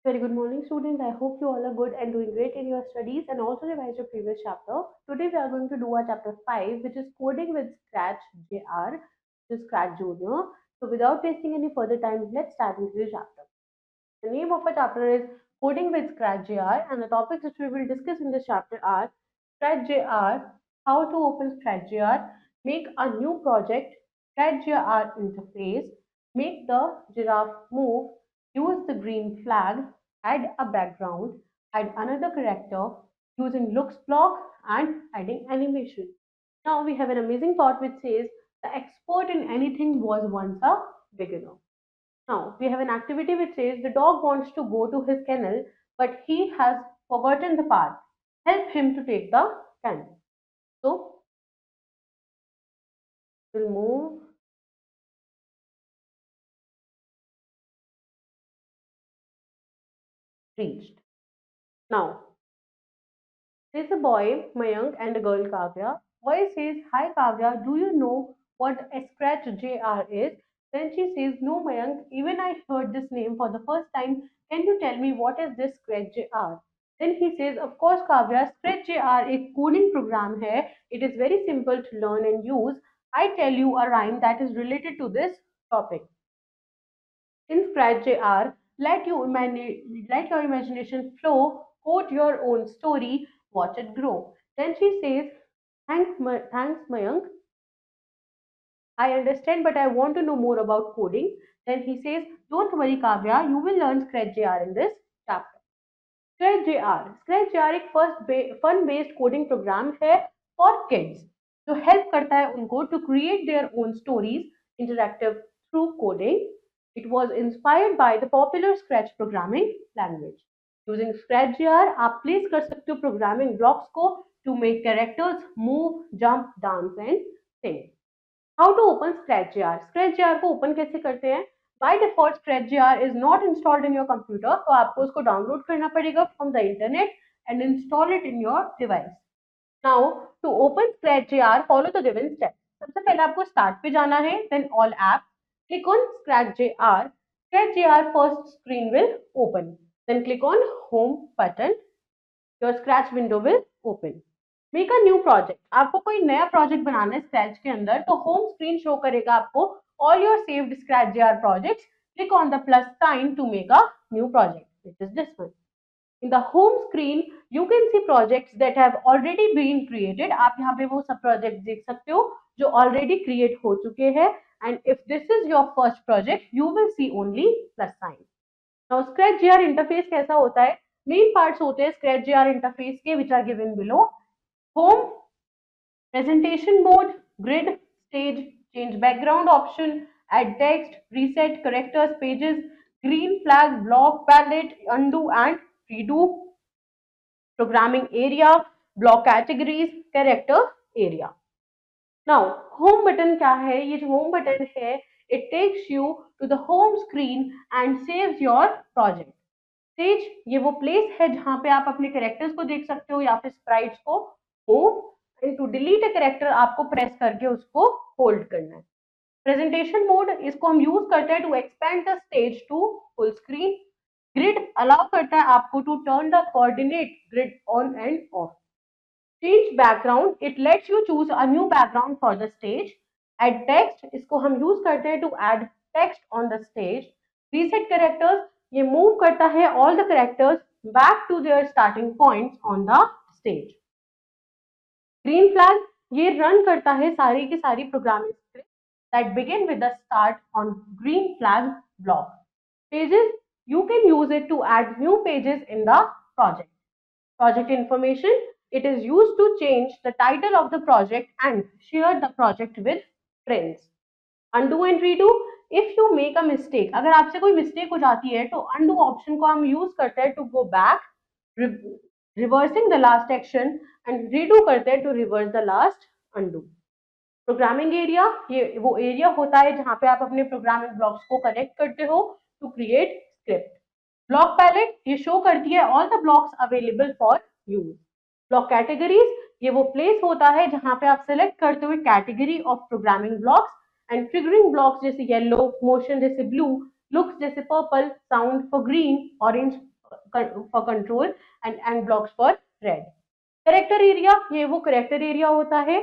Very good morning, students. I hope you all are good and doing great in your studies and also revise your previous chapter. Today we are going to do our chapter 5, which is coding with Scratch JR, which is Scratch Junior. So without wasting any further time, let's start into the chapter. The name of our chapter is Coding with Scratch JR, and the topics which we will discuss in this chapter are Scratch JR, how to open Scratch JR, make a new project, Scratch JR interface, make the giraffe move, use the green flag, add a background, add another character, using looks block and adding animation. Now we have an amazing thought which says the expert in anything was once a beginner. Now, we have an activity which says the dog wants to go to his kennel, but he has forgotten the path. Help him to take the kennel. So, we'll move reached. Now, there's a boy, Mayank, and a girl, Kavya. Boy says, Hi Kavya, do you know what a scratch JR is? Then she says, No, Mayank, even I heard this name for the first time. Can you tell me what is this scratch JR? Then he says, Of course, Kavya, scratch JR a coding program hai. It is very simple to learn and use. I tell you a rhyme that is related to this topic. In Scratch JR, let your imagination flow, quote your own story, watch it grow. Then she says, thanks, Mayank. I understand, but I want to know more about coding. Then he says, don't worry, Kavya, you will learn Scratch JR in this chapter. Scratch JR. Scratch JR एक fun based coding program है for kids जो help करता है उनको to create their own stories interactive through coding. It was inspired by the popular Scratch programming language. Using Scratch JR आप place कर सकते हो programming blocks को to make characters move, jump, dance and sing. How to open Scratch JR? Scratch JR को open कैसे करते हैं? By default, Scratch JR is not installed in your computer, तो आपको उसको download करना पड़ेगा from the internet and install it in your device. Now, to open Scratch JR, follow the given steps. सबसे पहले आपको start पे जाना है, then all apps. Click on Scratch JR. Scratch JR first screen will open. Then click on Home button. Your Scratch window will open. Make a new project. आपको कोई नया project बनाना है स्क्रैच के अंदर तो होम स्क्रीन शो करेगा आपको all your saved Scratch JR projects. Click on the plus sign to make a new project. It is this one. In the home screen, you can see projects that have already been created. आप यहाँ पे वो सब projects देख सकते हो जो already create हो चुके हैं. And if this is your first project, you will see only plus sign. Now, Scratch JR interface कैसा होता है? Main parts होते हैं Scratch JR interface के which are given below. Home, presentation mode, grid, stage, change background option, add text, reset characters, pages, green flag, block palette, undo and redo, programming area, block categories, character area. Now, home button क्या है? ये जो home button है, it takes you to the home screen and saves your project. Stage ये वो place है जहाँ पे आप अपने characters को देख सकते हो या फिर sprites को move. And to delete a character आपको press करके उसको hold करना है. Presentation mode इसको हम use करते हैं to expand the stage to full screen. Grid allow करता है आपको to turn the coordinate grid on and off. Change background, it lets you choose a new background for the stage. Add text, इसको हम use करते हैं to add text on the stage. Reset characters, ये move करता है all the characters back to their starting points on the stage. Green flag, ये run करता है सारी की सारी programming scripts that begin with the start on green flag block. Pages, you can use it to add new pages in the project. Project information, it is used to change the title of the project and share the project with friends. Undo and redo, if you make a mistake, अगर आपसे कोई mistake हो जाती है तो undo option को हम use करते हैं to go back, reversing the last action and redo करते हैं to reverse the last undo. Programming area, ये वो area होता है जहाँ पे आप अपने programming blocks को connect करते हो to create script. Block palette ये शो करती है all the blocks available for use. Block categories ये वो place होता है जहाँ पे आप select करते हुए category of programming blocks and triggering blocks जैसे yellow, motion जैसे blue, looks जैसे purple, sound for green, orange for control and end blocks for red. Character area, ये वो character area होता है.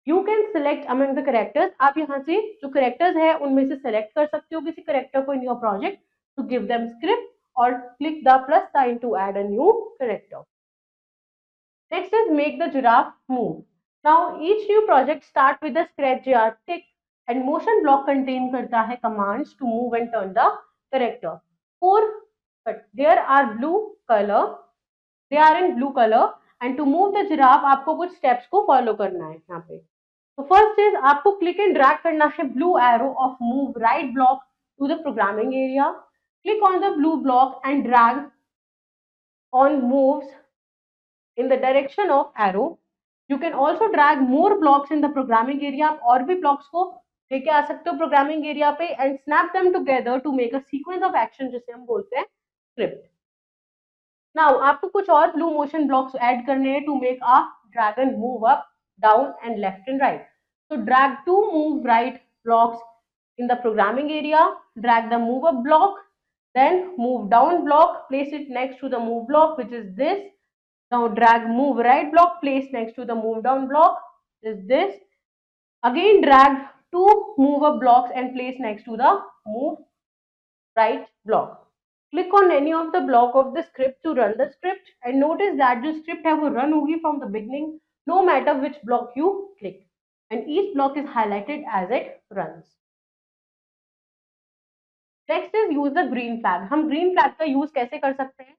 You can select among the characters. आप यहाँ से जो characters है उनमें से select कर सकते हो किसी character को in your project to give them script or click the plus sign to add a new character. Next is make the giraffe move. Now each new project start with the scratch jar tick and motion block contain करता है commands to move and turn the character. But there are blue color. They are in blue color and to move the giraffe आपको कुछ steps को follow करना है यहाँ पे. So first is आपको click and drag करना है blue arrow of move right block to the programming area. Click on the blue block and drag on moves in the direction of arrow. You can also drag more blocks in the programming area. आप और भी blocks को लेके आ सकते हो programming area पे and snap them together to make a sequence of action जिसे हम बोलते हैं script. Now आपको कुछ और blue motion blocks add करने हैं to make a dragon move up, down and left and right. So drag two move right blocks in the programming area, drag the move up block, then move down block, place it next to the move block which is this. Now drag move right block, place next to the move down block is this. Again drag two move up blocks and place next to the move right block. Click on any of the block of the script to run the script and notice that the script है वो run होगी from the beginning no matter which block you click and each block is highlighted as it runs. Next is use the green flag. हम green flag का use कैसे कर सकते हैं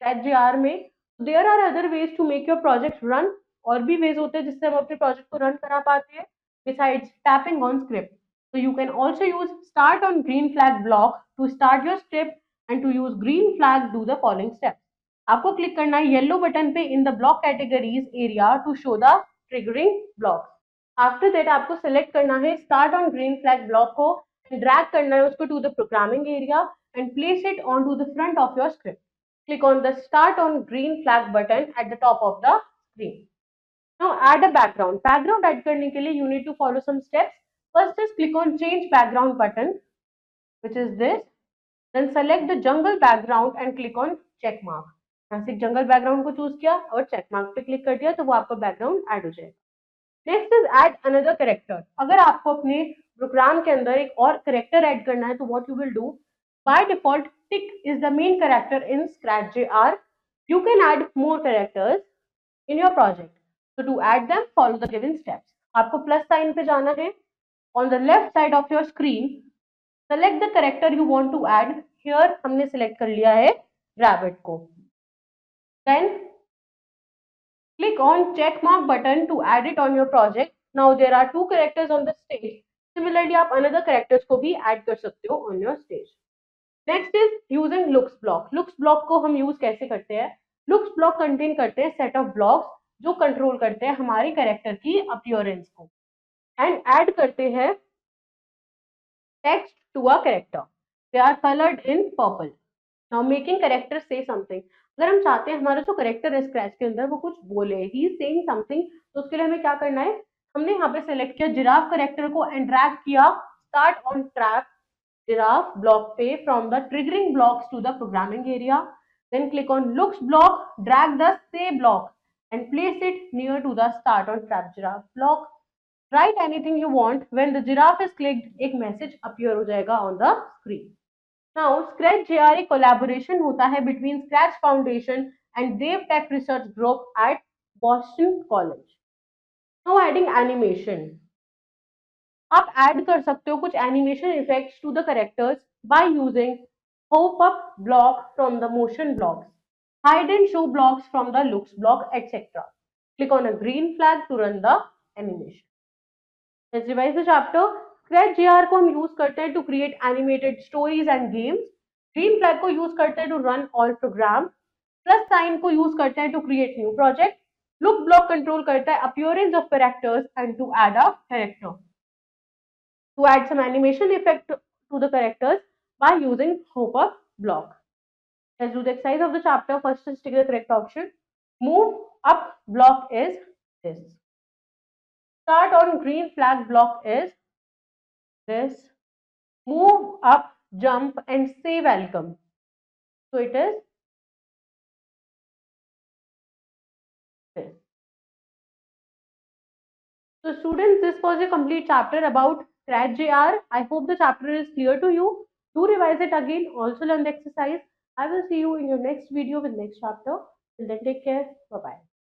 SketchJR में? There are other ways to make your project run. और भी ways होते हैं जिससे हम अपने project को run करा पाते हैं besides tapping on script. So you can also use start on green flag block to start your script and to use green flag do the following steps. आपको क्लिक करना है येलो बटन पे in the block categories area to show the triggering blocks. After that आपको select करना है start on green flag block को drag करना है उसको to the programming area and place it onto the front of your script. Click on the start on green flag button at the top of the screen. Now add a background. Background add करने के लिए you need to follow some steps. First is click on change background button which is this. Then select the jungle background and click on check mark. यहाँ से jungle background को choose किया और check mark पे click कर दिया तो वो आपका background add हो जाएगा. Next is add another character. अगर आपको अपने प्रोग्राम के अंदर एक और character add करना है तो what you will do? By default, tick is the main character in SketchJR. You can add more characters in your project. So to add them, follow the given steps. आपको plus sign पे जाना है. On the left side of your screen, select the character you want to add. Here हमने select कर लिया है rabbit को. Then click on check mark button to add it on your project. Now there are two characters on the stage. Similarly, आप another characters को भी add कर सकते हो on your stage. Next is using looks block. Looks block को हम use कैसे करते हैं? Looks block contain करते हैं set of blocks जो control करते हैं हमारे character की appearance को and add करते हैं text to a character. They are colored in purple. Now making character say something. अगर हम चाहते हैं हमारा जो character है स्क्रैच के अंदर वो कुछ बोले, he is saying something, तो उसके लिए हमें क्या करना है? हमने यहाँ पे select किया giraffe character को and drag किया start on track giraffe block पे from the triggering blocks to the programming area. Then click on looks block, drag the say block and place it near to the start on trap giraffe block. Write anything you want. When the giraffe is clicked, एक message appear हो जाएगा on the screen. Now SketchJR एक collaboration होता है between Scratch Foundation and Dev Tech Research Group at Boston College. Now adding animation. आप add कर सकते हो कुछ animation effects to the characters by using hop up block from the motion blocks, hide and show blocks from the looks block etcetera. Click on a green flag to run the animation. Let's revise the chapter. SketchJR को हम use करते हैं to create animated stories and games. Green flag को use करते हैं to run all program. Plus sign को use करते हैं to create new project. Look block control करता है appearance of characters and to add a character. To add some animation effect to the characters by using hope up block. Let's do the exercise of the chapter. First is take the correct option. Move up block is this. Start on green flag block is this. Move up, jump and say welcome. So it is So students, this was a complete chapter about Scratch JR. I hope the chapter is clear to you. Do revise it again. Also learn the exercise. I will see you in your next video with next chapter. Till then, take care. Bye bye.